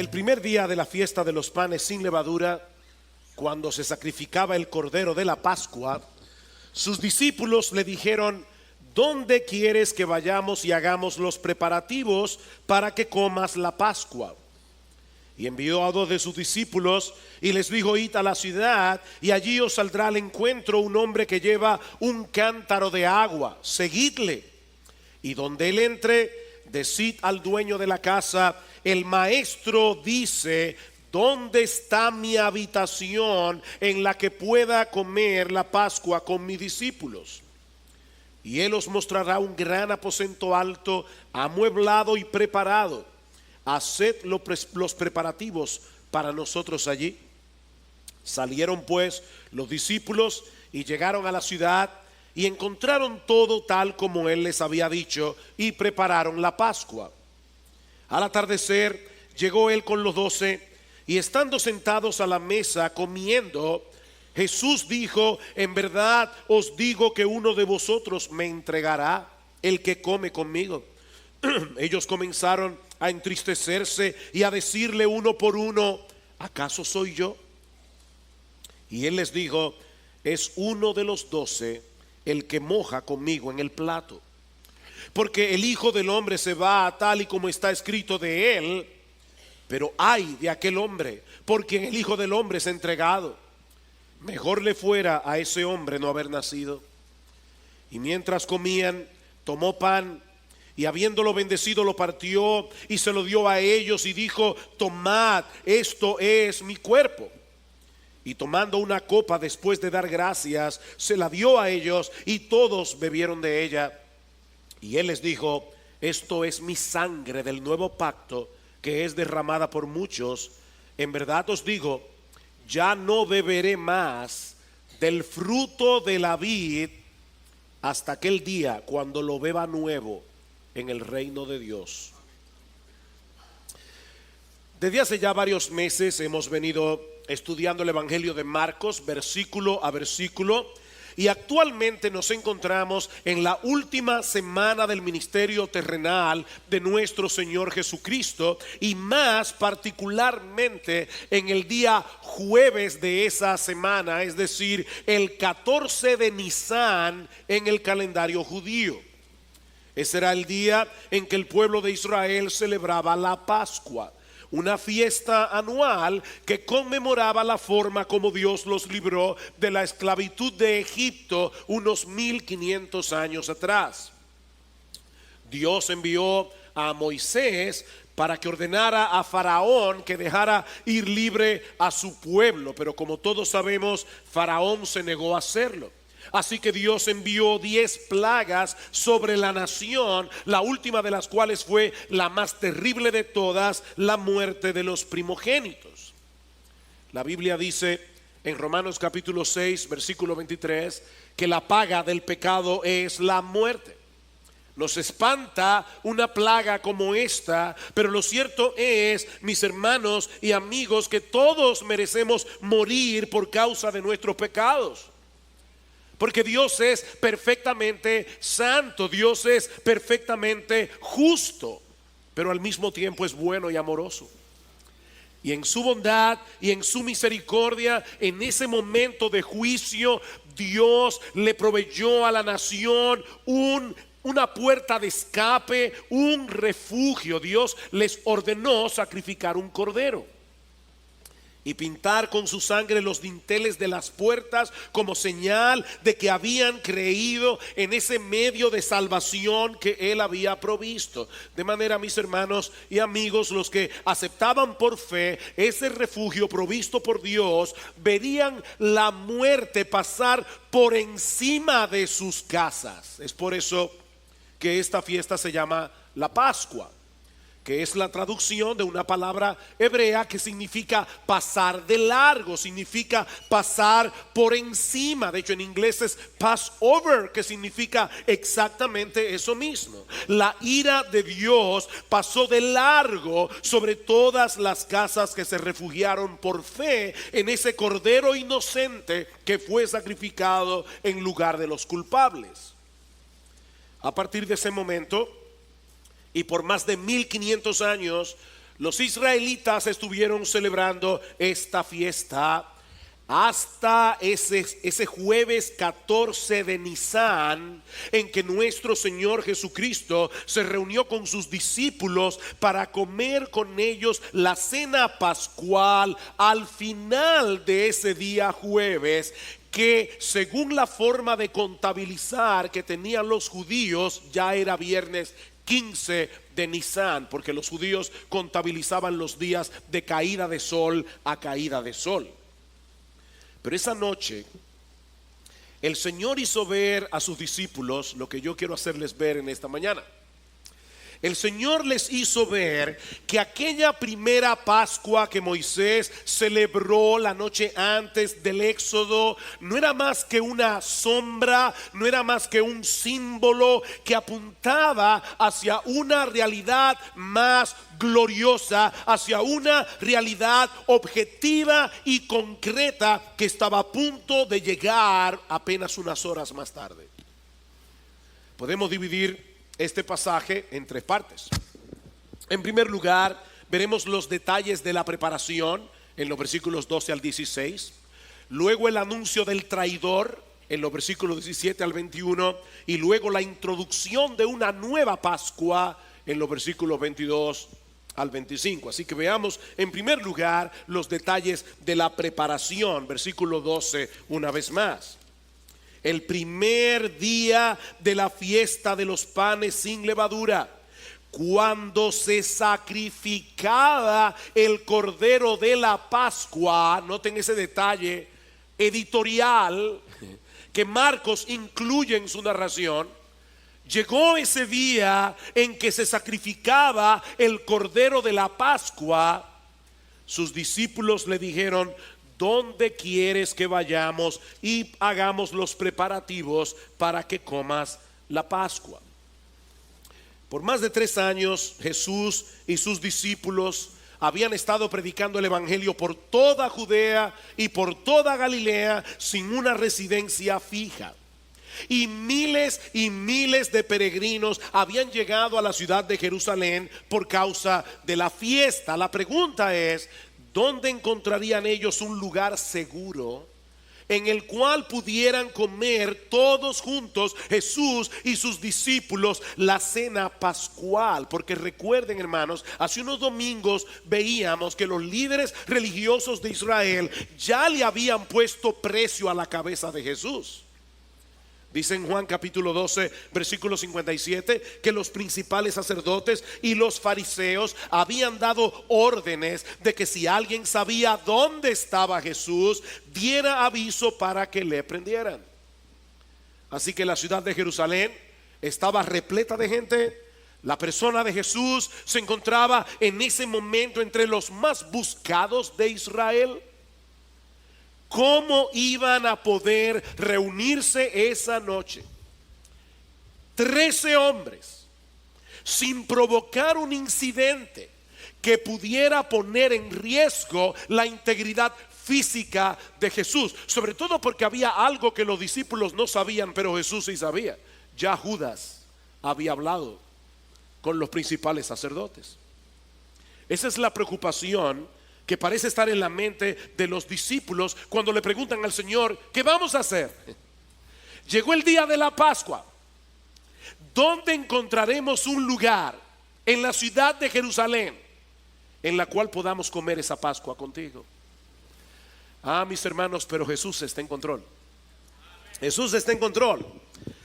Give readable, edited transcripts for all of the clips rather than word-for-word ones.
El primer día de la fiesta de los panes sin levadura, cuando se sacrificaba el cordero de la Pascua, sus discípulos le dijeron: ¿dónde quieres que vayamos y hagamos los preparativos para que comas la Pascua? Y envió a 2 de sus discípulos y les dijo: id a la ciudad y allí os saldrá al encuentro un hombre que lleva un cántaro de agua, seguidle. Y donde él entre, decid al dueño de la casa: el maestro dice, ¿dónde está mi habitación en la que pueda comer la Pascua con mis discípulos? Y él os mostrará un gran aposento alto, amueblado y preparado. Haced los preparativos para nosotros allí. Salieron pues los discípulos y llegaron a la ciudad y encontraron todo tal como él les había dicho y prepararon la Pascua. Al atardecer llegó él con los 12 y estando sentados a la mesa comiendo, Jesús dijo: en verdad os digo que uno de vosotros me entregará, el que come conmigo. Ellos comenzaron a entristecerse y a decirle uno por uno: ¿acaso soy yo? Y él les dijo: es uno de los 12 el que moja conmigo en el plato. Porque el Hijo del Hombre se va tal y como está escrito de él, pero ay de aquel hombre por quien el Hijo del Hombre es entregado. Mejor le fuera a ese hombre no haber nacido. Y mientras comían, tomó pan y habiéndolo bendecido lo partió y se lo dio a ellos y dijo: tomad, esto es mi cuerpo. Y tomando una copa después de dar gracias, se la dio a ellos y todos bebieron de ella. Y él les dijo: esto es mi sangre del nuevo pacto, que es derramada por muchos. En verdad os digo, ya no beberé más del fruto de la vid hasta aquel día cuando lo beba nuevo en el reino de Dios. Desde hace ya varios meses hemos venido estudiando el Evangelio de Marcos versículo a versículo, y actualmente nos encontramos en la última semana del ministerio terrenal de nuestro Señor Jesucristo, y más particularmente en el día jueves de esa semana, es decir, el 14 de Nisan en el calendario judío. Ese era el día en que el pueblo de Israel celebraba la Pascua, una fiesta anual que conmemoraba la forma como Dios los libró de la esclavitud de Egipto unos 1500 años atrás. Dios envió a Moisés para que ordenara a Faraón que dejara ir libre a su pueblo, pero como todos sabemos, Faraón se negó a hacerlo. Así que Dios envió 10 plagas sobre la nación, la última de las cuales fue la más terrible de todas, la muerte de los primogénitos. La Biblia dice en Romanos capítulo 6, versículo 23, que la paga del pecado es la muerte. Nos espanta una plaga como esta, pero lo cierto es, mis hermanos y amigos, que todos merecemos morir por causa de nuestros pecados. Porque Dios es perfectamente santo, Dios es perfectamente justo, pero al mismo tiempo es bueno y amoroso. Y en su bondad y en su misericordia, en ese momento de juicio, Dios le proveyó a la nación una puerta de escape, un refugio. Dios les ordenó sacrificar un cordero y pintar con su sangre los dinteles de las puertas como señal de que habían creído en ese medio de salvación que Él había provisto. De manera, mis hermanos y amigos, los que aceptaban por fe ese refugio provisto por Dios, verían la muerte pasar por encima de sus casas. Es por eso que esta fiesta se llama la Pascua, que es la traducción de una palabra hebrea que significa pasar de largo, significa pasar por encima. De hecho, en inglés es Passover, que significa exactamente eso mismo. La ira de Dios pasó de largo sobre todas las casas que se refugiaron por fe en ese cordero inocente que fue sacrificado en lugar de los culpables. A partir de ese momento, y por más de 1500 años, los israelitas estuvieron celebrando esta fiesta hasta ese jueves 14 de Nisan, en que nuestro Señor Jesucristo se reunió con sus discípulos para comer con ellos la cena pascual al final de ese día jueves, que según la forma de contabilizar que tenían los judíos ya era viernes 15 de Nisan, porque los judíos contabilizaban los días de caída de sol a caída de sol. Pero esa noche el Señor hizo ver a sus discípulos lo que yo quiero hacerles ver en esta mañana. El Señor les hizo ver que aquella primera Pascua que Moisés celebró la noche antes del Éxodo no era más que una sombra, no era más que un símbolo que apuntaba hacia una realidad más gloriosa, hacia una realidad objetiva y concreta que estaba a punto de llegar apenas unas horas más tarde. Podemos dividir este pasaje en tres partes. En primer lugar, veremos los detalles de la preparación en los versículos 12 al 16. Luego el anuncio del traidor en los versículos 17 al 21. Y luego la introducción de una nueva Pascua en los versículos 22 al 25. Así que veamos en primer lugar los detalles de la preparación. Versículo 12 una vez más. El primer día de la fiesta de los panes sin levadura, cuando se sacrificaba el cordero de la Pascua. Noten ese detalle editorial que Marcos incluye en su narración. Llegó ese día en que se sacrificaba el cordero de la Pascua. Sus discípulos le dijeron: ¿dónde quieres que vayamos y hagamos los preparativos para que comas la Pascua? Por más de 3 años Jesús y sus discípulos habían estado predicando el evangelio por toda Judea y por toda Galilea sin una residencia fija. Y miles de peregrinos habían llegado a la ciudad de Jerusalén por causa de la fiesta. La pregunta es: ¿dónde encontrarían ellos un lugar seguro en el cual pudieran comer todos juntos, Jesús y sus discípulos, la cena pascual? Porque recuerden, hermanos, hace unos domingos veíamos que los líderes religiosos de Israel ya le habían puesto precio a la cabeza de Jesús. Dice en Juan capítulo 12 versículo 57 que los principales sacerdotes y los fariseos habían dado órdenes de que si alguien sabía dónde estaba Jesús, diera aviso para que le prendieran. Así que la ciudad de Jerusalén estaba repleta de gente. La persona de Jesús se encontraba en ese momento entre los más buscados de Israel. ¿Cómo iban a poder reunirse esa noche 13 hombres sin provocar un incidente que pudiera poner en riesgo la integridad física de Jesús? Sobre todo porque había algo que los discípulos no sabían, pero Jesús sí sabía. Ya Judas había hablado con los principales sacerdotes. Esa es la preocupación que parece estar en la mente de los discípulos cuando le preguntan al Señor: ¿qué vamos a hacer? Llegó el día de la Pascua. ¿Dónde encontraremos un lugar en la ciudad de Jerusalén en la cual podamos comer esa Pascua contigo? Ah, mis hermanos, pero Jesús está en control. Jesús está en control.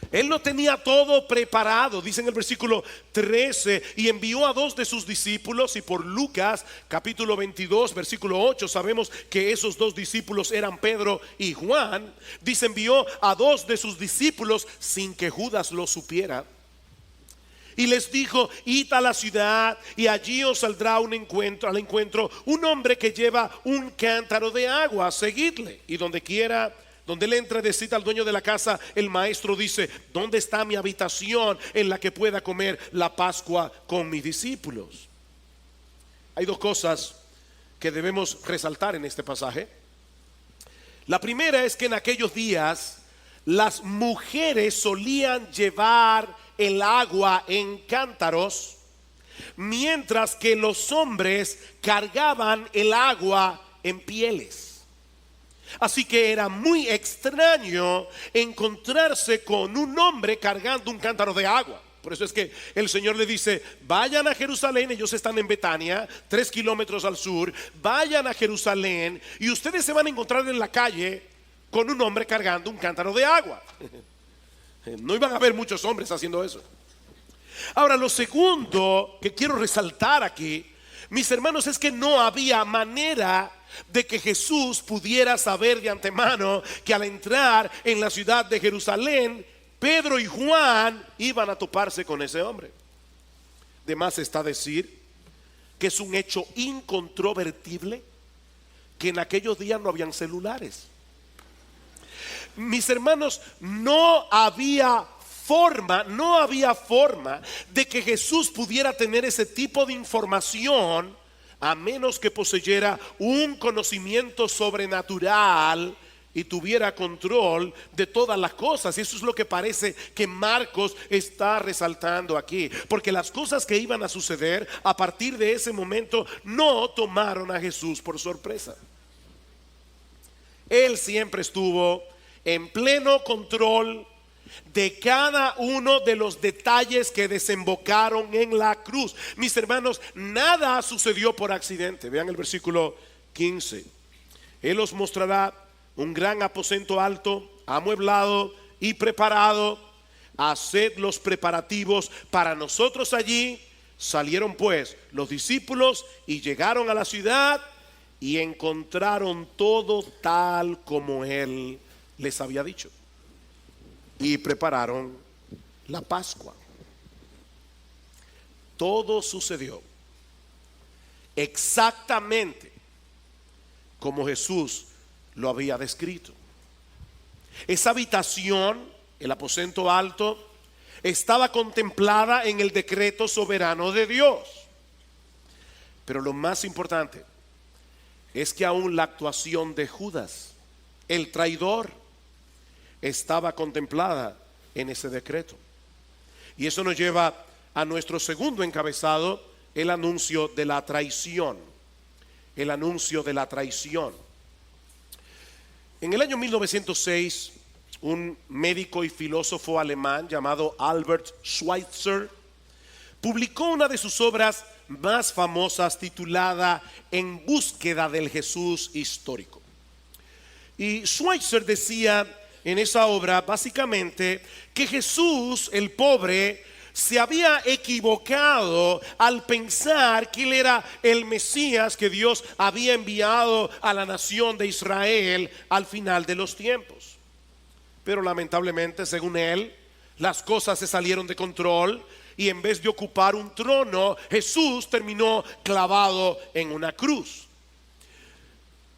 Él no tenía todo preparado. Dice en el versículo 13: y envió a 2 de sus discípulos. Y por Lucas capítulo 22 versículo 8 sabemos que esos 2 discípulos eran Pedro y Juan. Dice: envió a 2 de sus discípulos sin que Judas lo supiera. Y les dijo: id a la ciudad y allí os saldrá al encuentro un hombre que lleva un cántaro de agua. Seguidle. Y donde él entre, decid al dueño de la casa: el maestro dice: ¿dónde está mi habitación en la que pueda comer la Pascua con mis discípulos? Hay 2 cosas que debemos resaltar en este pasaje. La primera es que en aquellos días las mujeres solían llevar el agua en cántaros mientras que los hombres cargaban el agua en pieles. Así que era muy extraño encontrarse con un hombre cargando un cántaro de agua. Por eso es que el Señor le dice: vayan a Jerusalén. Ellos están en Betania, 3 kilómetros al sur. Vayan a Jerusalén y ustedes se van a encontrar en la calle con un hombre cargando un cántaro de agua. No iban a haber muchos hombres haciendo eso. Ahora, lo segundo que quiero resaltar aquí, mis hermanos, es que no había manera de que Jesús pudiera saber de antemano que al entrar en la ciudad de Jerusalén, Pedro y Juan iban a toparse con ese hombre. De más está decir que es un hecho incontrovertible que en aquellos días no habían celulares. Mis hermanos, no había forma de que Jesús pudiera tener ese tipo de información a menos que poseyera un conocimiento sobrenatural y tuviera control de todas las cosas. Y eso es lo que parece que Marcos está resaltando aquí, porque las cosas que iban a suceder a partir de ese momento no tomaron a Jesús por sorpresa. Él siempre estuvo en pleno control de cada uno de los detalles que desembocaron en la cruz. Mis hermanos, nada sucedió por accidente. Vean el versículo 15. Él os mostrará un gran aposento alto, amueblado y preparado. Haced los preparativos para nosotros allí. Salieron pues los discípulos y llegaron a la ciudad y encontraron todo tal como él les había dicho. Y prepararon la Pascua. Todo sucedió exactamente como Jesús lo había descrito. Esa habitación, el aposento alto, estaba contemplada en el decreto soberano de Dios. Pero lo más importante es que aún la actuación de Judas, el traidor, estaba contemplada en ese decreto. Y eso nos lleva a nuestro segundo encabezado, el anuncio de la traición. El anuncio de la traición. En el año 1906, un médico y filósofo alemán llamado Albert Schweitzer publicó una de sus obras más famosas titulada En búsqueda del Jesús histórico. Y Schweitzer decía en esa obra básicamente que Jesús, el pobre, se había equivocado al pensar que él era el Mesías que Dios había enviado a la nación de Israel al final de los tiempos. Pero lamentablemente, según él, las cosas se salieron de control y en vez de ocupar un trono, Jesús terminó clavado en una cruz.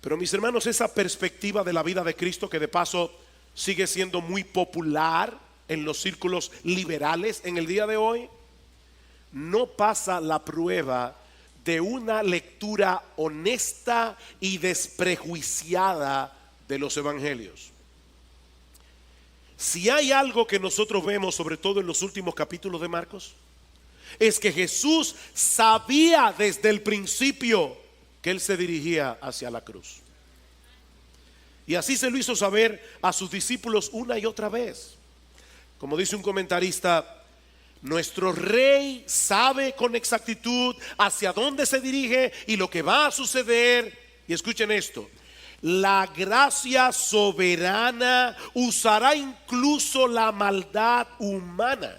Pero mis hermanos, esa perspectiva de la vida de Cristo, que de paso sigue siendo muy popular en los círculos liberales en el día de hoy, no pasa la prueba de una lectura honesta y desprejuiciada de los evangelios. Si hay algo que nosotros vemos, sobre todo en los últimos capítulos de Marcos, es que Jesús sabía desde el principio que él se dirigía hacia la cruz. Y así se lo hizo saber a sus discípulos una y otra vez. Como dice un comentarista, nuestro rey sabe con exactitud hacia dónde se dirige y lo que va a suceder. Y escuchen esto: la gracia soberana usará incluso la maldad humana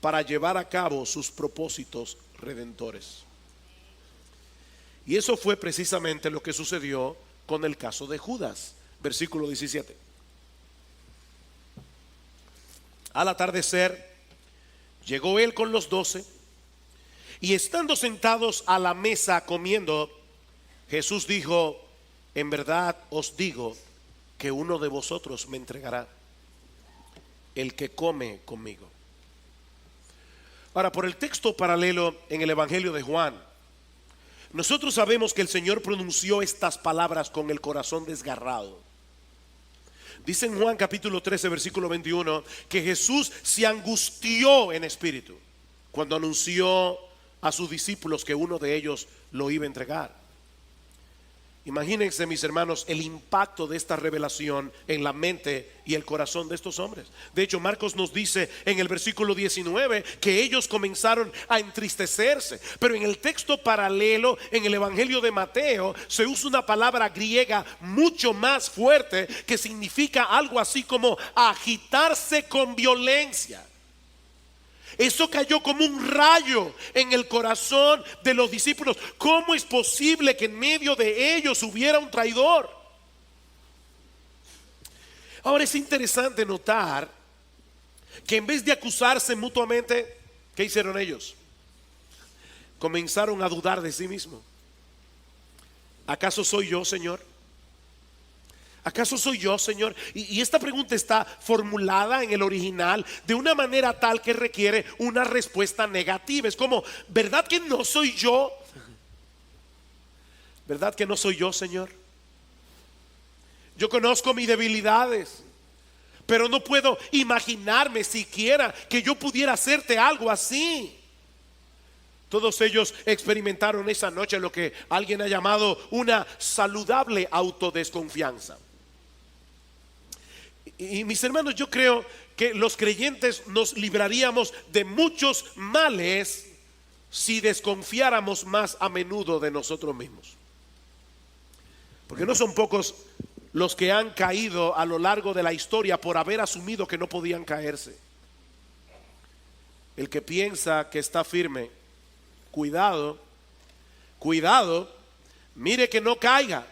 para llevar a cabo sus propósitos redentores. Y eso fue precisamente lo que sucedió con el caso de Judas. Versículo 17. Al atardecer, llegó él con los 12, y estando sentados a la mesa comiendo, Jesús dijo: en verdad os digo que uno de vosotros me entregará, el que come conmigo. Ahora, por el texto paralelo en el Evangelio de Juan, nosotros sabemos que el Señor pronunció estas palabras con el corazón desgarrado. Dice en Juan capítulo 13 versículo 21 que Jesús se angustió en espíritu cuando anunció a sus discípulos que uno de ellos lo iba a entregar. Imagínense, mis hermanos, el impacto de esta revelación en la mente y el corazón de estos hombres. De hecho, Marcos nos dice en el versículo 19 que ellos comenzaron a entristecerse. Pero en el texto paralelo, en el Evangelio de Mateo, se usa una palabra griega mucho más fuerte que significa algo así como agitarse con violencia. Eso cayó como un rayo en el corazón de los discípulos. ¿Cómo es posible que en medio de ellos hubiera un traidor? Ahora es interesante notar que en vez de acusarse mutuamente, ¿qué hicieron ellos? Comenzaron a dudar de sí mismos. ¿Acaso soy yo, Señor? ¿Acaso soy yo, Señor? Y esta pregunta está formulada en el original de una manera tal que requiere una respuesta negativa. Es como, ¿verdad que no soy yo? ¿Verdad que no soy yo, Señor? Yo conozco mis debilidades, pero no puedo imaginarme siquiera que yo pudiera hacerte algo así. Todos ellos experimentaron esa noche lo que alguien ha llamado una saludable autodesconfianza. Y mis hermanos, yo creo que los creyentes nos libraríamos de muchos males si desconfiáramos más a menudo de nosotros mismos. Porque no son pocos los que han caído a lo largo de la historia por haber asumido que no podían caerse. El que piensa que está firme, cuidado, cuidado, mire que no caiga.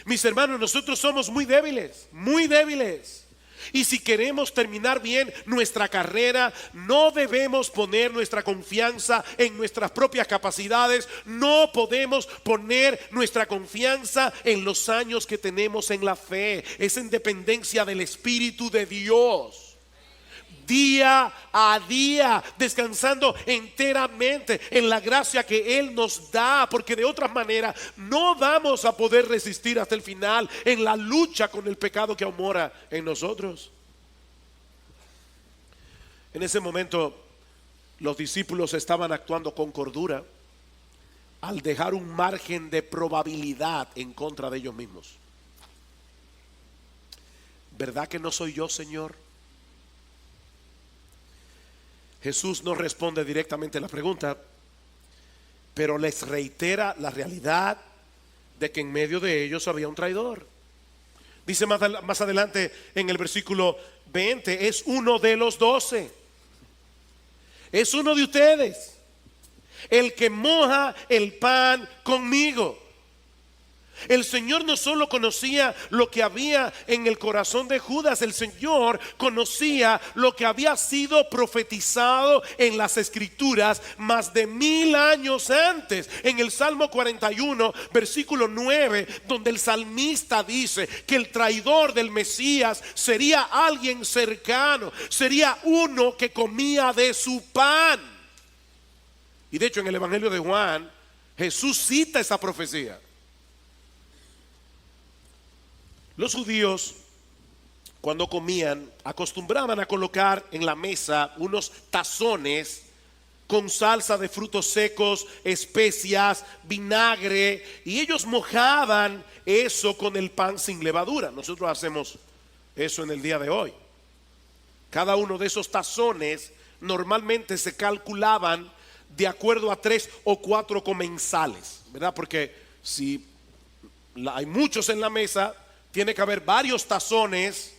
Mis hermanos, nosotros somos muy débiles, muy débiles. Y si queremos terminar bien nuestra carrera, no debemos poner nuestra confianza en nuestras propias capacidades. No podemos poner nuestra confianza en los años que tenemos en la fe. Es en dependencia del Espíritu de Dios. Día a día, descansando enteramente en la gracia que Él nos da, porque de otra manera no vamos a poder resistir hasta el final en la lucha con el pecado que mora en nosotros. En ese momento los discípulos estaban actuando con cordura al dejar un margen de probabilidad en contra de ellos mismos. ¿Verdad que no soy yo, Señor? Jesús no responde directamente a la pregunta, pero les reitera la realidad de que en medio de ellos había un traidor. Dice más adelante en el versículo 20, es uno de los 12. Es uno de ustedes, el que moja el pan conmigo. El Señor no solo conocía lo que había en el corazón de Judas, el Señor conocía lo que había sido profetizado en las Escrituras más de 1000 años antes. En el Salmo 41, versículo 9, donde el salmista dice que el traidor del Mesías sería alguien cercano, sería uno que comía de su pan. Y de hecho en el Evangelio de Juan, Jesús cita esa profecía. Los judíos, cuando comían, acostumbraban a colocar en la mesa unos tazones con salsa de frutos secos, especias, vinagre, y ellos mojaban eso con el pan sin levadura. Nosotros hacemos eso en el día de hoy. Cada uno de esos tazones normalmente se calculaban de acuerdo a 3 o 4 comensales, ¿verdad? Porque si hay muchos en la mesa, tiene que haber varios tazones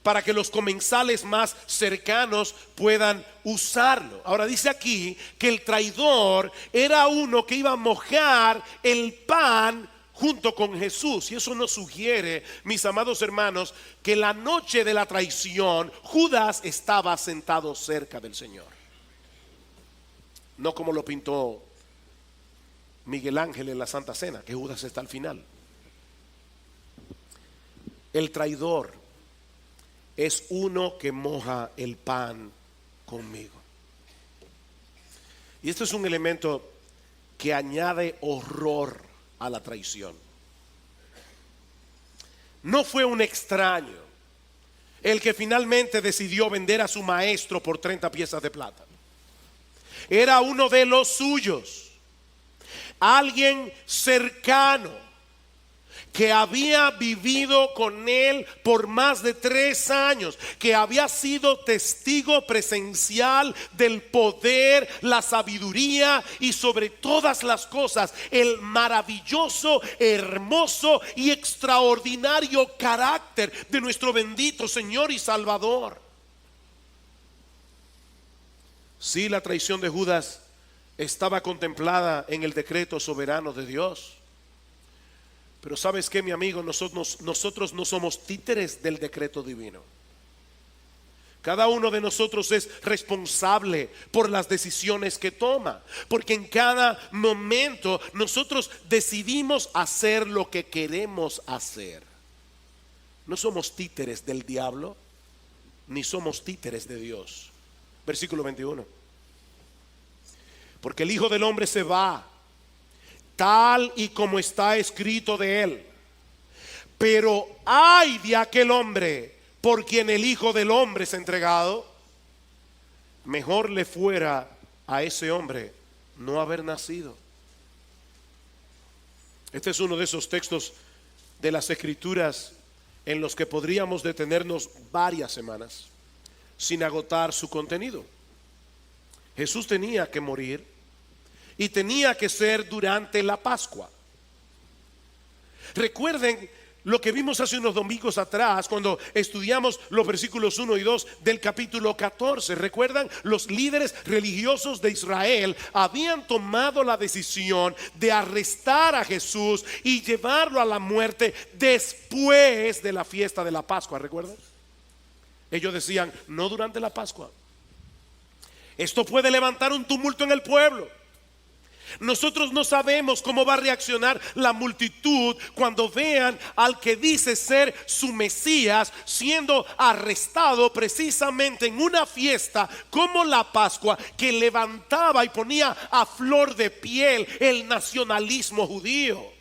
para que los comensales más cercanos puedan usarlo. Ahora dice aquí que el traidor era uno que iba a mojar el pan junto con Jesús. Y eso nos sugiere, mis amados hermanos, que la noche de la traición Judas estaba sentado cerca del Señor. No como lo pintó Miguel Ángel en la Santa Cena, que Judas está al final. El traidor es uno que moja el pan conmigo. Y esto es un elemento que añade horror a la traición. No fue un extraño el que finalmente decidió vender a su maestro por 30 piezas de plata. Era uno de los suyos, alguien cercano, que había vivido con él por más de 3 años, que había sido testigo presencial del poder, la sabiduría y sobre todas las cosas el maravilloso, hermoso y extraordinario carácter de nuestro bendito Señor y Salvador. Sí, la traición de Judas estaba contemplada en el decreto soberano de Dios. Pero ¿sabes qué, mi amigo? Nosotros no somos títeres del decreto divino. Cada uno de nosotros es responsable por las decisiones que toma, porque en cada momento nosotros decidimos hacer lo que queremos hacer. No somos títeres del diablo, ni somos títeres de Dios. Versículo 21. Porque el Hijo del Hombre se va, tal y como está escrito de él. Pero ay de aquel hombre por quien el Hijo del Hombre es entregado. Mejor le fuera a ese hombre no haber nacido. Este es uno de esos textos de las Escrituras en los que podríamos detenernos varias semanas sin agotar su contenido. Jesús tenía que morir, y tenía que ser durante la Pascua. Recuerden lo que vimos hace unos domingos atrás cuando estudiamos los versículos 1 y 2 del capítulo 14. Recuerdan, los líderes religiosos de Israel habían tomado la decisión de arrestar a Jesús y llevarlo a la muerte después de la fiesta de la Pascua. ¿Recuerdan? Ellos decían, no durante la Pascua. Esto puede levantar un tumulto en el pueblo. Nosotros no sabemos cómo va a reaccionar la multitud cuando vean al que dice ser su Mesías siendo arrestado precisamente en una fiesta como la Pascua, que levantaba y ponía a flor de piel el nacionalismo judío.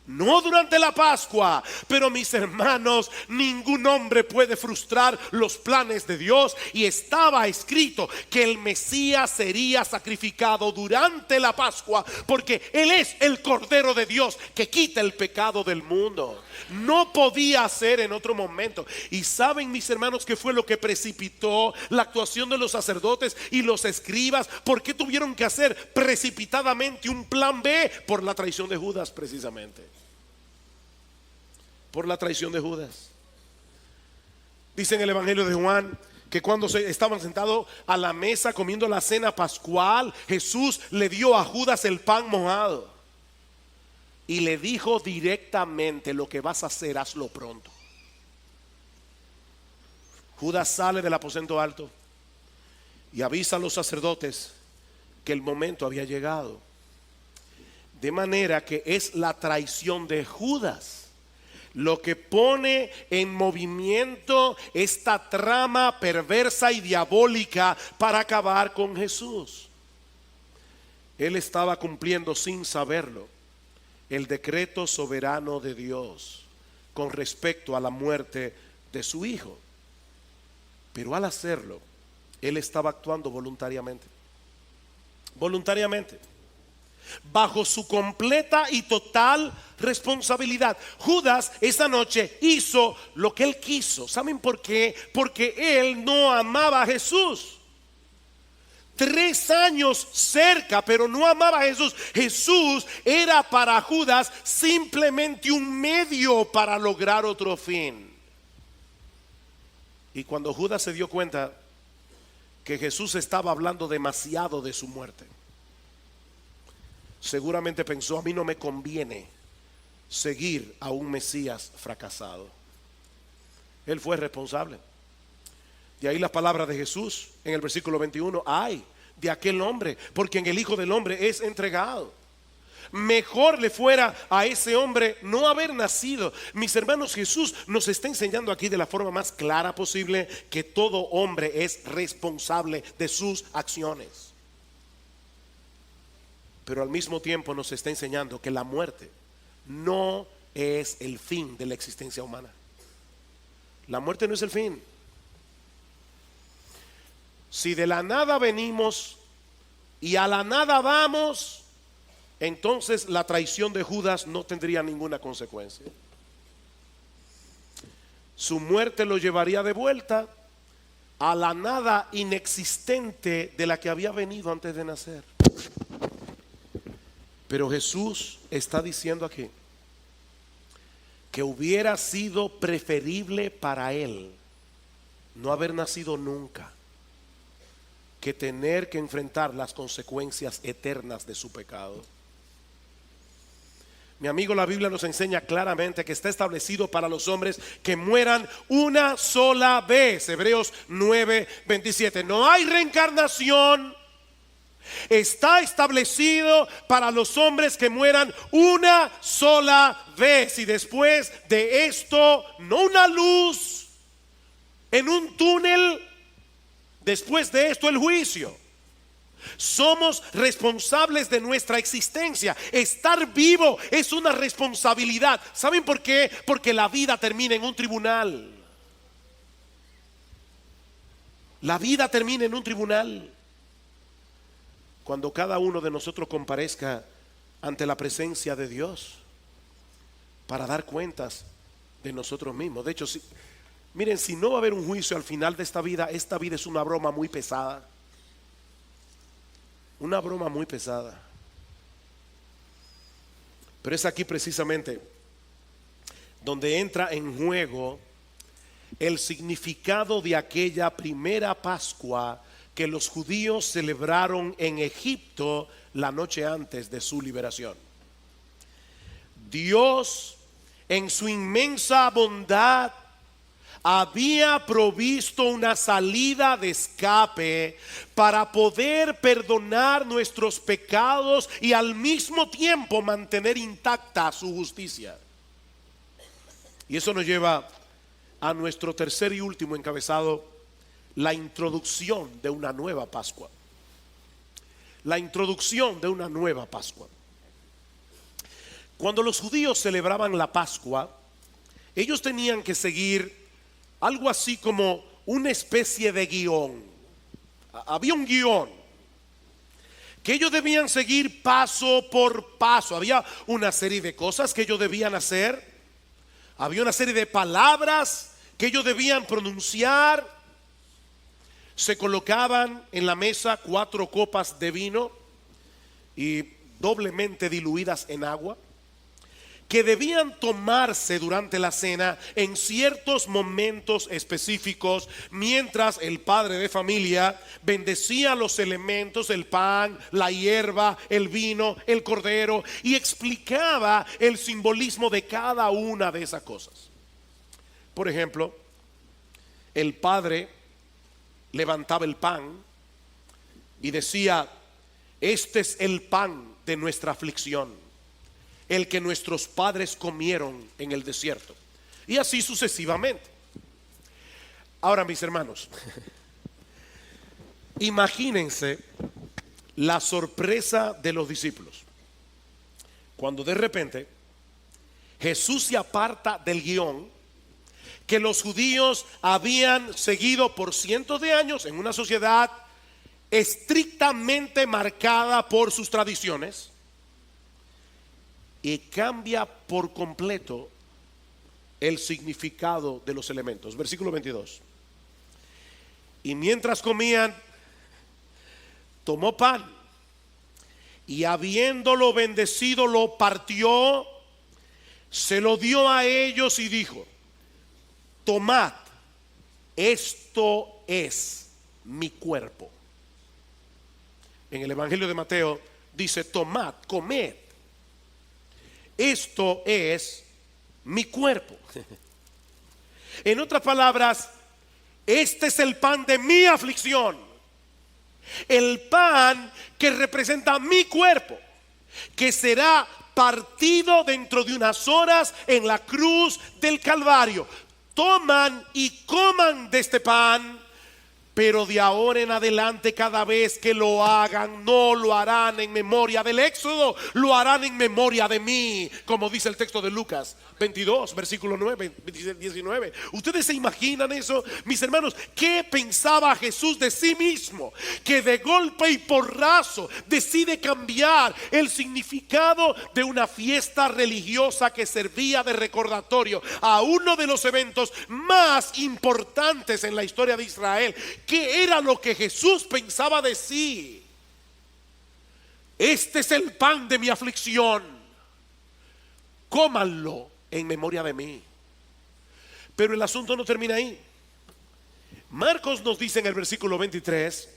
No durante la Pascua, pero mis hermanos, ningún hombre puede frustrar los planes de Dios, y estaba escrito que el Mesías sería sacrificado durante la Pascua, porque Él es el Cordero de Dios que quita el pecado del mundo. No podía ser en otro momento. Y saben, mis hermanos, qué fue lo que precipitó la actuación de los sacerdotes y los escribas. ¿Por qué tuvieron que hacer precipitadamente un plan B? Por la traición de Judas, precisamente. Por la traición de Judas. Dice en el Evangelio de Juan que cuando estaban sentados a la mesa comiendo la cena pascual, Jesús le dio a Judas el pan mojado y le dijo directamente: lo que vas a hacer, hazlo pronto. Judas sale del aposento alto y avisa a los sacerdotes que el momento había llegado. De manera que es la traición de Judas lo que pone en movimiento esta trama perversa y diabólica para acabar con Jesús. Él estaba cumpliendo sin saberlo el decreto soberano de Dios con respecto a la muerte de su hijo. Pero al hacerlo, él estaba actuando voluntariamente. Voluntariamente. Bajo su completa y total responsabilidad. Judas esa noche hizo lo que él quiso. ¿Saben por qué? Porque él no amaba a Jesús. 3 años cerca, pero no amaba a Jesús. Jesús era para Judas simplemente un medio para lograr otro fin. Y cuando Judas se dio cuenta que Jesús estaba hablando demasiado de su muerte, seguramente pensó: a mí no me conviene seguir a un Mesías fracasado. Él fue responsable. De ahí las palabras de Jesús en el versículo 21: ay de aquel hombre por quien el Hijo del Hombre es entregado. Mejor le fuera a ese hombre no haber nacido. Mis hermanos, Jesús nos está enseñando aquí de la forma más clara posible que todo hombre es responsable de sus acciones. Pero al mismo tiempo nos está enseñando que la muerte no es el fin de la existencia humana. La muerte no es el fin. Si de la nada venimos y a la nada vamos, entonces la traición de Judas no tendría ninguna consecuencia. Su muerte lo llevaría de vuelta a la nada inexistente de la que había venido antes de nacer. Pero Jesús está diciendo aquí que hubiera sido preferible para él no haber nacido nunca que tener que enfrentar las consecuencias eternas de su pecado. Mi amigo, la Biblia nos enseña claramente que está establecido para los hombres que mueran una sola vez. Hebreos 9:27. No hay reencarnación. Está establecido para los hombres que mueran una sola vez. Y después de esto, no una luz en un túnel. Después de esto, el juicio. Somos responsables de nuestra existencia. Estar vivo es una responsabilidad. ¿Saben por qué? Porque la vida termina en un tribunal. La vida termina en un tribunal. Cuando cada uno de nosotros comparezca ante la presencia de Dios para dar cuentas de nosotros mismos. De hecho, miren, si no va a haber un juicio al final de esta vida es una broma muy pesada. Una broma muy pesada. Pero es aquí precisamente donde entra en juego el significado de aquella primera Pascua que los judíos celebraron en Egipto la noche antes de su liberación. Dios, en su inmensa bondad, había provisto una salida de escape para poder perdonar nuestros pecados y al mismo tiempo mantener intacta su justicia. Y eso nos lleva a nuestro tercer y último encabezado: la introducción de una nueva Pascua. La introducción de una nueva Pascua. Cuando los judíos celebraban la Pascua, ellos tenían que seguir algo así como una especie de guión. Había un guión que ellos debían seguir paso por paso. Había una serie de cosas que ellos debían hacer. Había una serie de palabras que ellos debían pronunciar. Se colocaban en la mesa 4 copas de vino y doblemente diluidas en agua, que debían tomarse durante la cena en ciertos momentos específicos, mientras el padre de familia bendecía los elementos, el pan, la hierba, el vino, el cordero, y explicaba el simbolismo de cada una de esas cosas. Por ejemplo, el padre levantaba el pan y decía: este es el pan de nuestra aflicción, el que nuestros padres comieron en el desierto. Y así sucesivamente. Ahora, mis hermanos, imagínense la sorpresa de los discípulos cuando de repente Jesús se aparta del guión que los judíos habían seguido por cientos de años en una sociedad estrictamente marcada por sus tradiciones, y cambia por completo el significado de los elementos. Versículo 22. Y mientras comían, tomó pan y habiéndolo bendecido, lo partió, se lo dio a ellos y dijo: tomad, esto es mi cuerpo. En el Evangelio de Mateo dice: tomad, comed, esto es mi cuerpo. En otras palabras, este es el pan de mi aflicción, el pan que representa mi cuerpo, que será partido dentro de unas horas en la cruz del Calvario. Toman y coman de este pan, Pero de ahora en adelante, cada vez que lo hagan, no lo harán en memoria del éxodo, lo harán en memoria de mí, como dice el texto de Lucas 22, versículo 9, 19. ¿Ustedes se imaginan eso, mis hermanos? ¿Qué pensaba Jesús de sí mismo? Que de golpe y porrazo decide cambiar el significado de una fiesta religiosa que servía de recordatorio a uno de los eventos más importantes en la historia de Israel. ¿Qué era lo que Jesús pensaba de sí? Este es el pan de mi aflicción, cómanlo en memoria de mí. Pero el asunto no termina ahí. Marcos nos dice en el versículo 23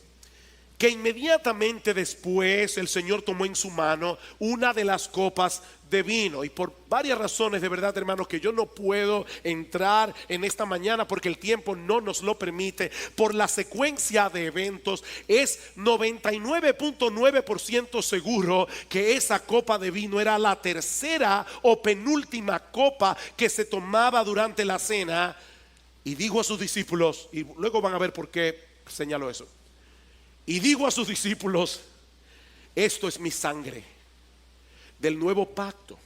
que inmediatamente después el Señor tomó en su mano una de las copas de vino, y por varias razones, de verdad, hermanos, que yo no puedo entrar en esta mañana porque el tiempo no nos lo permite, por la secuencia de eventos, es 99.9% seguro que esa copa de vino era la tercera o penúltima copa que se tomaba durante la cena. Y dijo a sus discípulos, y luego van a ver por qué señalo eso, y digo a sus discípulos: esto es mi sangre del nuevo pacto,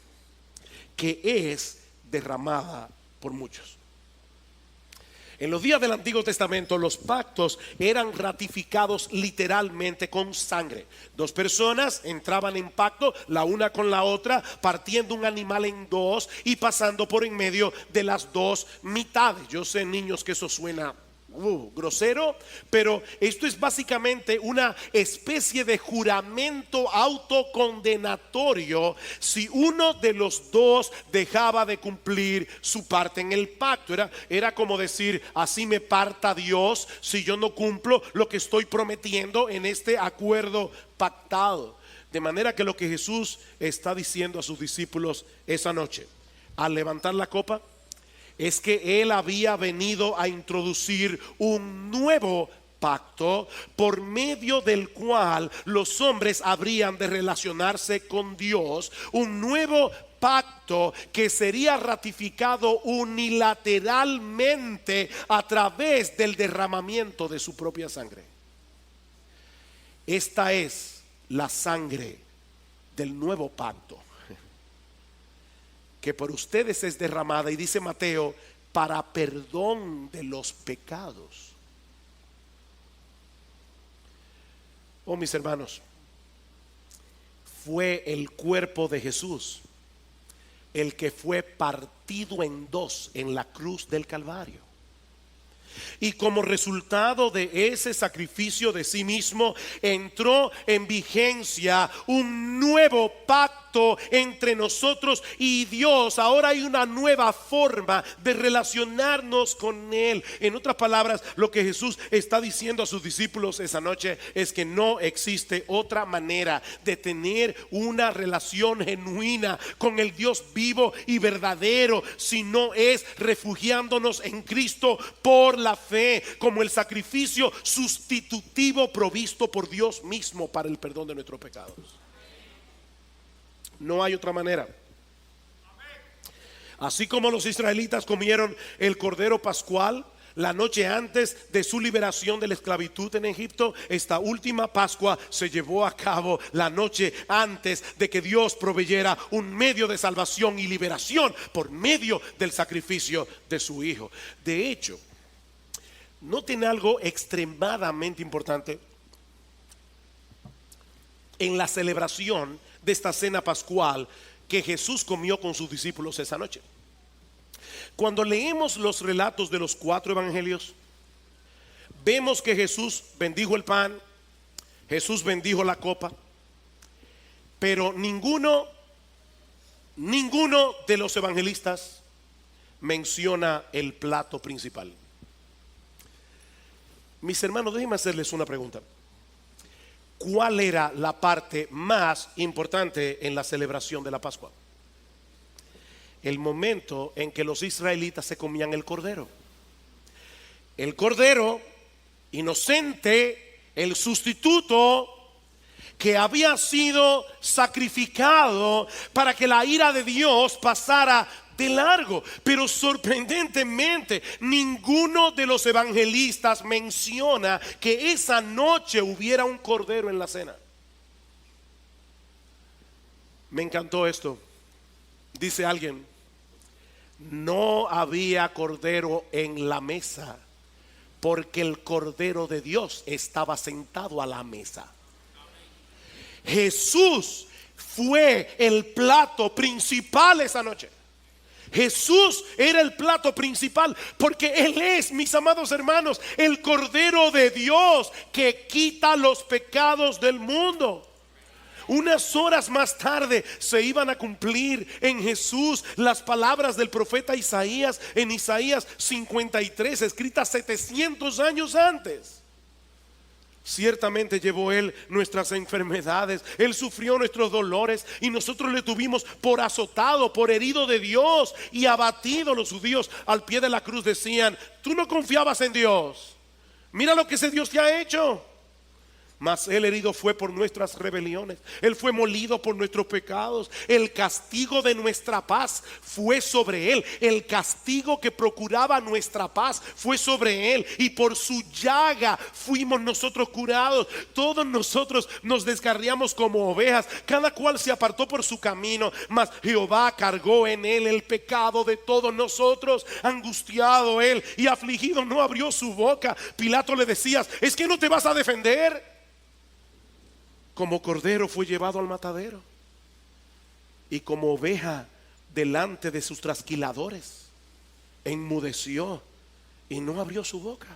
que es derramada por muchos. En los días del Antiguo Testamento, los pactos eran ratificados literalmente con sangre. Dos personas entraban en pacto, la una con la otra, partiendo un animal en dos y pasando por en medio de las dos mitades. Yo sé, niños, que eso suena grosero, pero esto es básicamente una especie de juramento autocondenatorio si uno de los dos dejaba de cumplir su parte en el pacto. Era como decir: así me parta Dios si yo no cumplo lo que estoy prometiendo en este acuerdo pactado. De manera que lo que Jesús está diciendo a sus discípulos esa noche, al levantar la copa, es que Él había venido a introducir un nuevo pacto por medio del cual los hombres habrían de relacionarse con Dios. Un nuevo pacto que sería ratificado unilateralmente a través del derramamiento de su propia sangre. Esta es la sangre del nuevo pacto, que por ustedes es derramada, y dice Mateo, para perdón de los pecados. Oh, mis hermanos, fue el cuerpo de Jesús el que fue partido en dos en la cruz del Calvario. Y como resultado de ese sacrificio de sí mismo, entró en vigencia un nuevo pacto entre nosotros y Dios. Ahora hay una nueva forma de relacionarnos con Él. En otras palabras, lo que Jesús está diciendo a sus discípulos esa noche es que no existe otra manera de tener una relación genuina con el Dios vivo y verdadero si no es refugiándonos en Cristo por la fe, como el sacrificio sustitutivo provisto por Dios mismo para el perdón de nuestros pecados. No hay otra manera. Así como los israelitas comieron el cordero pascual la noche antes de su liberación de la esclavitud en Egipto, esta última Pascua se llevó a cabo la noche antes de que Dios proveyera un medio de salvación y liberación por medio del sacrificio de su Hijo. De hecho, noten algo extremadamente importante en la celebración de esta cena pascual que Jesús comió con sus discípulos esa noche. Cuando leemos los relatos de los 4 evangelios, vemos que Jesús bendijo el pan, Jesús bendijo la copa, pero ninguno de los evangelistas menciona el plato principal. Mis hermanos, déjenme hacerles una pregunta. ¿Cuál era la parte más importante en la celebración de la Pascua? El momento en que los israelitas se comían el cordero. El cordero inocente, el sustituto que había sido sacrificado para que la ira de Dios pasara de largo. Pero sorprendentemente, ninguno de los evangelistas menciona que esa noche hubiera un cordero en la cena. Me encantó esto. Dice alguien: no había cordero en la mesa, porque el Cordero de Dios estaba sentado a la mesa. Jesús fue el plato principal esa noche. Jesús era el plato principal, porque Él es, mis amados hermanos, el Cordero de Dios que quita los pecados del mundo. Unas horas más tarde se iban a cumplir en Jesús las palabras del profeta Isaías en Isaías 53, escritas 700 años antes. Ciertamente llevó Él nuestras enfermedades, Él sufrió nuestros dolores, y nosotros le tuvimos por azotado, por herido de Dios y abatido. Los judíos al pie de la cruz decían: tú no confiabas en Dios, mira lo que ese Dios te ha hecho. Mas Él herido fue por nuestras rebeliones, Él fue molido por nuestros pecados. El castigo de nuestra paz fue sobre Él. El castigo que procuraba nuestra paz fue sobre Él, y por su llaga fuimos nosotros curados. Todos nosotros nos descarriamos como ovejas, cada cual se apartó por su camino, mas Jehová cargó en Él el pecado de todos nosotros. Angustiado Él y afligido, no abrió su boca. Pilato le decía: ¿es que no te vas a defender? Como cordero fue llevado al matadero, y como oveja delante de sus trasquiladores, enmudeció y no abrió su boca.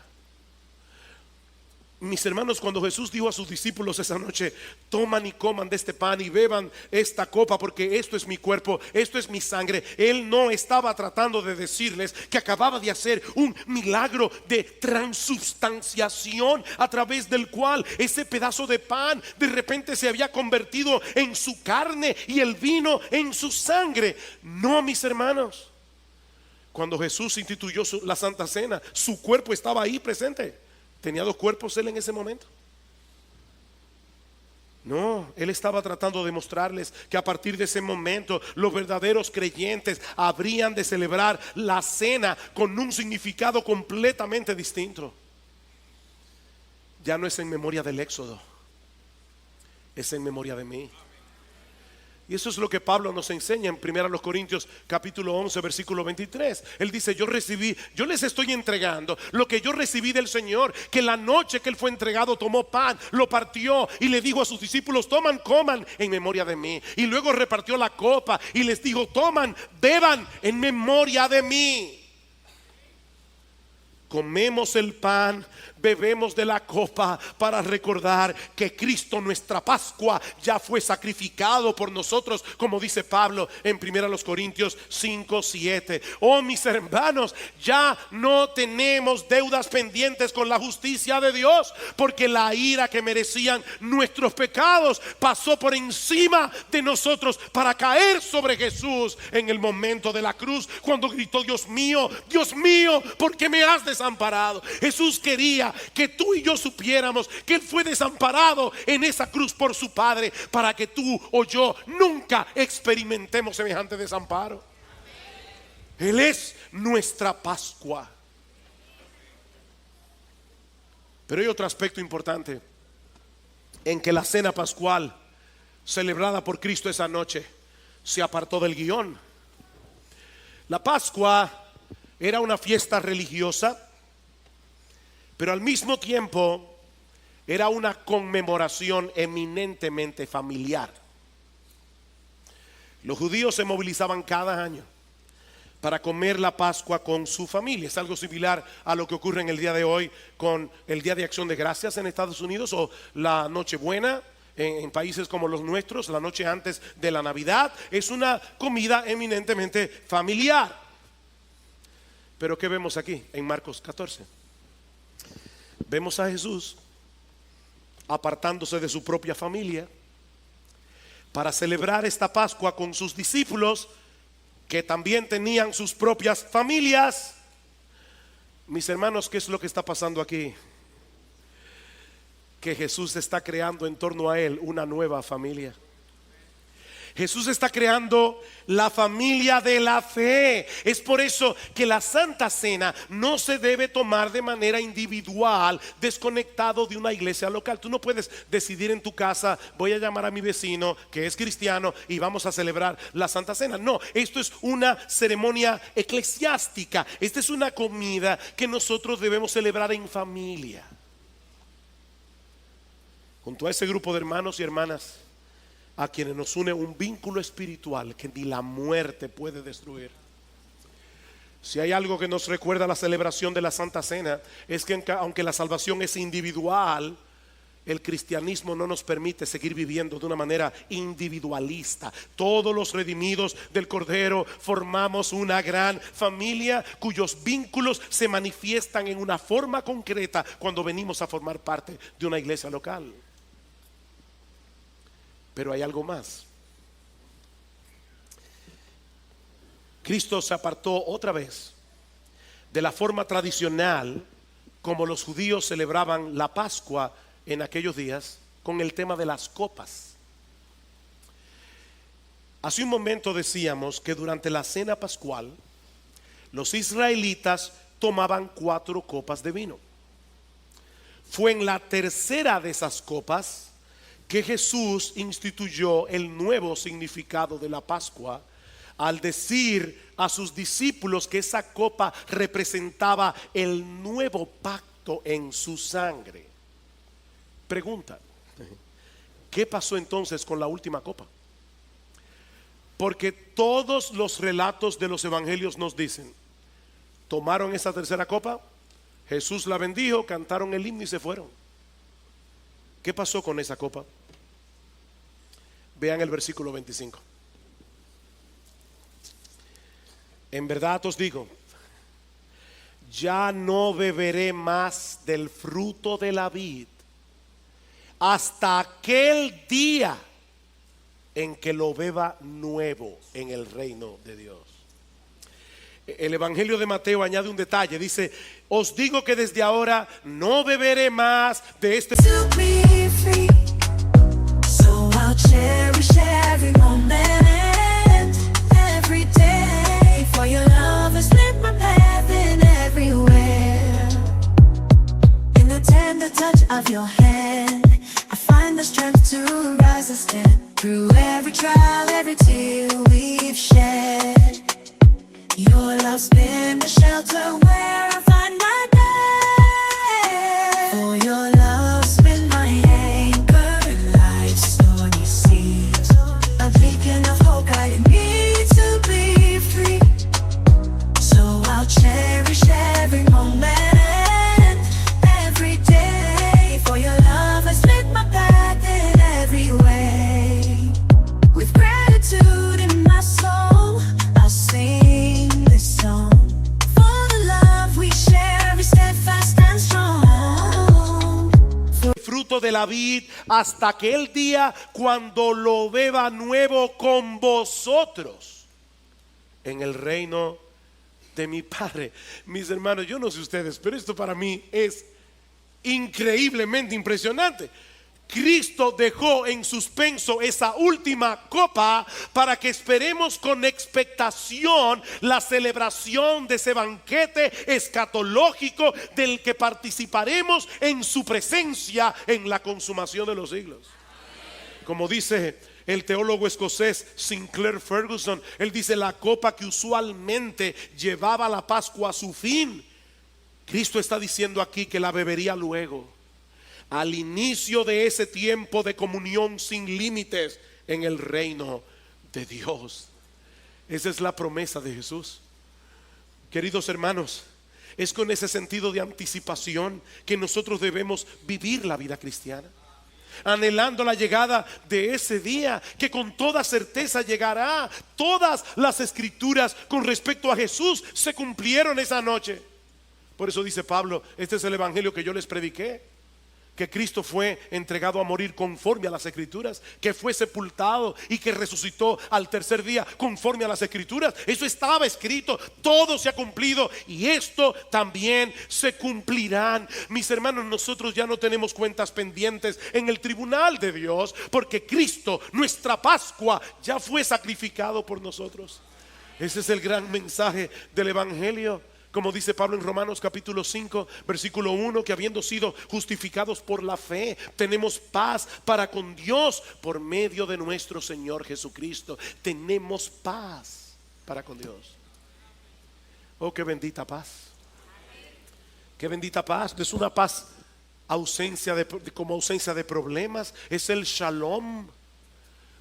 Mis hermanos, cuando Jesús dijo a sus discípulos esa noche: toman y coman de este pan y beban esta copa, porque esto es mi cuerpo, esto es mi sangre, Él no estaba tratando de decirles que acababa de hacer un milagro de transubstanciación, a través del cual ese pedazo de pan de repente se había convertido en su carne y el vino en su sangre. No, mis hermanos. Cuando Jesús instituyó la Santa Cena, su cuerpo estaba ahí presente. ¿Tenía dos cuerpos Él en ese momento? No, Él estaba tratando de mostrarles que a partir de ese momento los verdaderos creyentes habrían de celebrar la cena con un significado completamente distinto. Ya no es en memoria del éxodo, es en memoria de mí. Y eso es lo que Pablo nos enseña en 1 Corintios capítulo 11 versículo 23. Él dice: yo les estoy entregando lo que yo recibí del Señor, que la noche que Él fue entregado tomó pan, lo partió y le dijo a sus discípulos: toman, coman en memoria de mí. Y luego repartió la copa y les dijo: toman, beban en memoria de mí. Comemos el pan, bebemos de la copa para recordar que Cristo, nuestra Pascua, ya fue sacrificado por nosotros, como dice Pablo en 1 Corintios 5:7. Oh, mis hermanos, ya no tenemos deudas pendientes con la justicia de Dios, porque la ira que merecían nuestros pecados pasó por encima de nosotros para caer sobre Jesús en el momento de la cruz, cuando gritó: Dios mío, ¿por qué me has desamparado? Jesús quería que tú y yo supiéramos que Él fue desamparado en esa cruz por su Padre, para que tú o yo nunca experimentemos semejante desamparo. Él es nuestra Pascua. Pero hay otro aspecto importante, en que la cena pascual celebrada por Cristo esa noche se apartó del guión. La Pascua era una fiesta religiosa, pero al mismo tiempo era una conmemoración eminentemente familiar. Los judíos se movilizaban cada año para comer la Pascua con su familia. Es algo similar a lo que ocurre en el día de hoy con el Día de Acción de Gracias en Estados Unidos, o la Nochebuena en países como los nuestros, la noche antes de la Navidad. Es una comida eminentemente familiar. Pero ¿qué vemos aquí en Marcos 14? Vemos a Jesús apartándose de su propia familia para celebrar esta Pascua con sus discípulos, que también tenían sus propias familias. Mis hermanos, ¿qué es lo que está pasando aquí? que Jesús está creando en torno a él una nueva familia. Jesús está creando la familia de la fe. Es por eso que la Santa Cena no se debe tomar de manera individual, desconectado de una iglesia local. Tú no puedes decidir en tu casa: voy a llamar a mi vecino que es cristiano y vamos a celebrar la Santa Cena. No, esto es una ceremonia eclesiástica. Esta es una comida que nosotros debemos celebrar en familia, junto a ese grupo de hermanos y hermanas a quienes nos une un vínculo espiritual que ni la muerte puede destruir. Si hay algo que nos recuerda la celebración de la Santa Cena, es que aunque la salvación es individual, el cristianismo no nos permite seguir viviendo de una manera individualista. Todos los redimidos del Cordero formamos una gran familia cuyos vínculos se manifiestan en una forma concreta cuando venimos a formar parte de una iglesia local. Pero hay algo más. Cristo se apartó otra vez de la forma tradicional como los judíos celebraban la Pascua en aquellos días, con el tema de las copas. Hace un momento decíamos que durante la cena pascual los israelitas tomaban 4 copas de vino. Fue en la tercera de esas copas que Jesús instituyó el nuevo significado de la Pascua, al decir a sus discípulos que esa copa representaba el nuevo pacto en su sangre. Pregunta: ¿qué pasó entonces con la última copa? Porque todos los relatos de los evangelios nos dicen: tomaron esa tercera copa, Jesús la bendijo, cantaron el himno y se fueron. ¿Qué pasó con esa copa? Vean el versículo 25. En verdad os digo, ya no beberé más del fruto de la vid hasta aquel día en que lo beba nuevo en el reino de Dios. El Evangelio de Mateo añade un detalle, dice: os digo que desde ahora no beberé más de este. So I'll cherish every moment, every day, for your love has lit my path in everywhere. In the tender touch of your hand, I find the strength to rise and stand. Through every trial, every tear we've shed, your love's been the shelter where I find my day. For your love's been my anchor in life's stormy seas, a beacon of hope guiding me to be free. So I'll cherish every moment, every day, for your love has lit my path in every way. With gratitude in my soul, I'll sing this song. For the love we share is steadfast and strong. Fruto de la vid hasta aquel día cuando lo beba nuevo con vosotros en el reino de mi Padre. Mis hermanos, yo no sé ustedes, pero esto para mí es increíblemente impresionante. Cristo dejó en suspenso esa última copa para que esperemos con expectación la celebración de ese banquete escatológico del que participaremos en su presencia en la consumación de los siglos. Como dice el teólogo escocés Sinclair Ferguson, él dice: la copa que usualmente llevaba la Pascua a su fin, Cristo está diciendo aquí que la bebería luego, al inicio de ese tiempo de comunión sin límites en el reino de Dios. Esa es la promesa de Jesús. Queridos hermanos, es con ese sentido de anticipación que nosotros debemos vivir la vida cristiana, anhelando la llegada de ese día que con toda certeza llegará. Todas las escrituras con respecto a Jesús se cumplieron esa noche. Por eso dice Pablo: este es el evangelio que yo les prediqué, que Cristo fue entregado a morir conforme a las Escrituras, que fue sepultado y que resucitó al tercer día conforme a las Escrituras. Eso estaba escrito, todo se ha cumplido y esto también se cumplirán. Mis hermanos, nosotros ya no tenemos cuentas pendientes en el tribunal de Dios, porque Cristo, nuestra Pascua, ya fue sacrificado por nosotros. Ese es el gran mensaje del Evangelio. Como dice Pablo en Romanos capítulo 5 versículo 1, que habiendo sido justificados por la fe, tenemos paz para con Dios por medio de nuestro Señor Jesucristo. Tenemos paz para con Dios. Oh, qué bendita paz. Qué bendita paz. No es una paz como ausencia de problemas. Es el shalom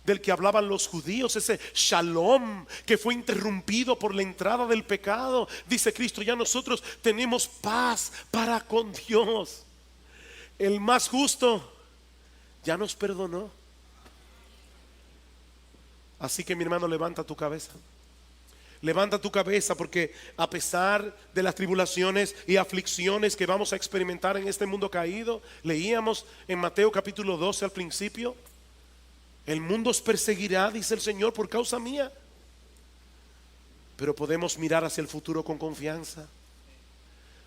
del que hablaban los judíos, ese shalom que fue interrumpido por la entrada del pecado. Dice Cristo, ya nosotros tenemos paz para con Dios. El más justo ya nos perdonó. Así que, mi hermano, levanta tu cabeza. Levanta tu cabeza, porque a pesar de las tribulaciones y aflicciones que vamos a experimentar en este mundo caído, leíamos en Mateo capítulo 12 al principio: el mundo os perseguirá, dice el Señor, por causa mía. Pero podemos mirar hacia el futuro con confianza,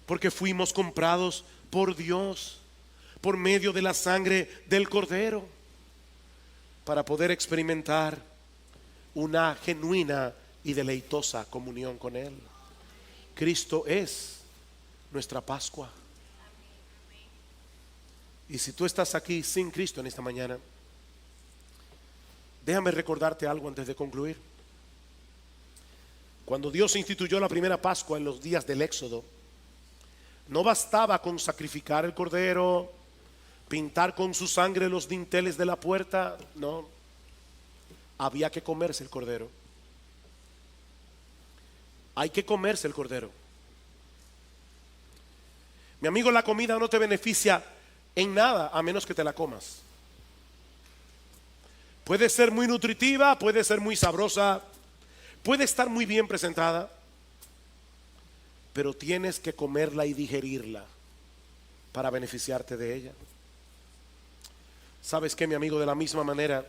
porque fuimos comprados por Dios por medio de la sangre del Cordero, para poder experimentar una genuina y deleitosa comunión con Él. Cristo es nuestra Pascua. Y si tú estás aquí sin Cristo en esta mañana, déjame recordarte algo antes de concluir. Cuando Dios instituyó la primera Pascua en los días del Éxodo, no bastaba con sacrificar el cordero, pintar con su sangre los dinteles de la puerta. No, había que comerse el cordero. Hay que comerse el cordero. Mi amigo, la comida no te beneficia en nada a menos que te la comas. Puede ser muy nutritiva, puede ser muy sabrosa, puede estar muy bien presentada, pero tienes que comerla y digerirla para beneficiarte de ella. ¿Sabes qué, mi amigo? De la misma manera,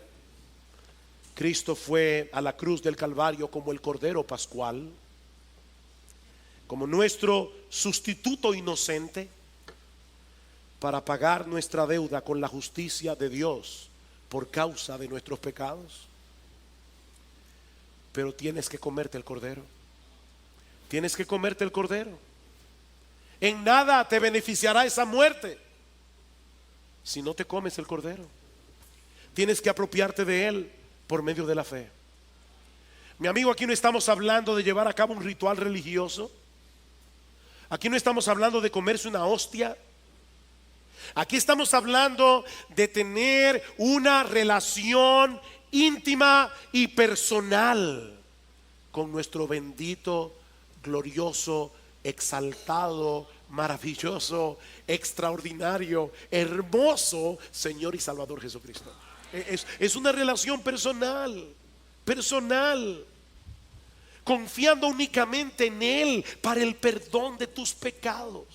Cristo fue a la cruz del Calvario como el Cordero Pascual, como nuestro sustituto inocente, para pagar nuestra deuda con la justicia de Dios por causa de nuestros pecados. Pero tienes que comerte el cordero. Tienes que comerte el cordero. En nada te beneficiará esa muerte si no te comes el cordero. Tienes que apropiarte de él por medio de la fe. Mi amigo, aquí no estamos hablando de llevar a cabo un ritual religioso. Aquí no estamos hablando de comerse una hostia. Aquí estamos hablando de tener una relación íntima y personal con nuestro bendito, glorioso, exaltado, maravilloso, extraordinario, hermoso Señor y Salvador Jesucristo. Es una relación personal, confiando únicamente en Él para el perdón de tus pecados.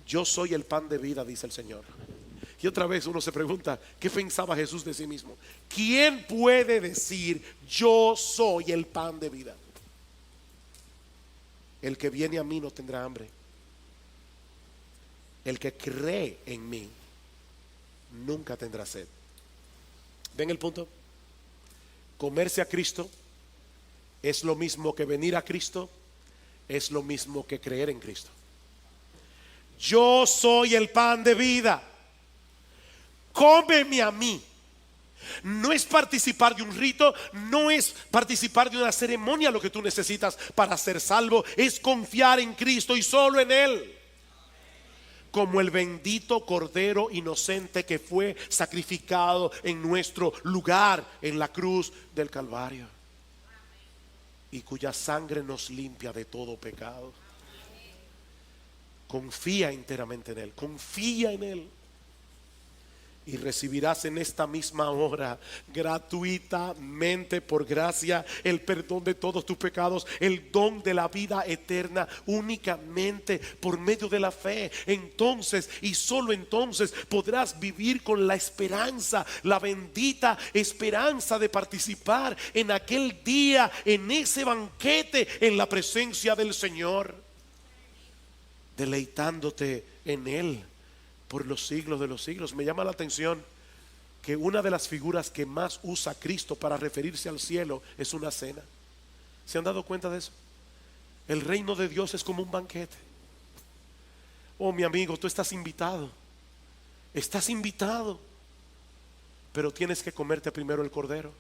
Yo soy el pan de vida, dice el Señor. Y otra vez uno se pregunta, ¿qué pensaba Jesús de sí mismo? ¿Quién puede decir yo soy el pan de vida? El que viene a mí no tendrá hambre. El que cree en mí nunca tendrá sed. ¿Ven el punto? Comerse a Cristo es lo mismo que venir a Cristo, es lo mismo que creer en Cristo. Yo soy el pan de vida. Cómeme a mí. No es participar de un rito, no es participar de una ceremonia lo que tú necesitas para ser salvo, es confiar en Cristo y solo en Él. Como el bendito Cordero inocente que fue sacrificado en nuestro lugar en la cruz del Calvario, y cuya sangre nos limpia de todo pecado. Confía enteramente en Él, confía en Él, y recibirás en esta misma hora, gratuitamente por gracia, el perdón de todos tus pecados, el don de la vida eterna, únicamente por medio de la fe. Entonces y solo entonces podrás vivir con la esperanza, la bendita esperanza de participar en aquel día, en ese banquete, en la presencia del Señor, deleitándote en Él por los siglos de los siglos. Me llama la atención que una de las figuras que más usa Cristo para referirse al cielo es una cena. ¿Se han dado cuenta de eso? El reino de Dios es como un banquete. Oh, mi amigo, tú estás invitado. Estás invitado. Pero tienes que comerte primero el cordero.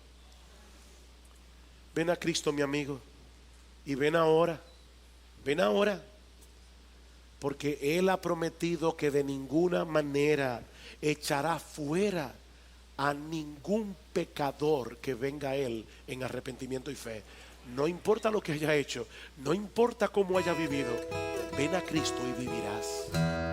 Ven a Cristo, mi amigo, y ven ahora. Ven ahora. Porque Él ha prometido que de ninguna manera echará fuera a ningún pecador que venga a Él en arrepentimiento y fe. No importa lo que haya hecho, no importa cómo haya vivido, ven a Cristo y vivirás.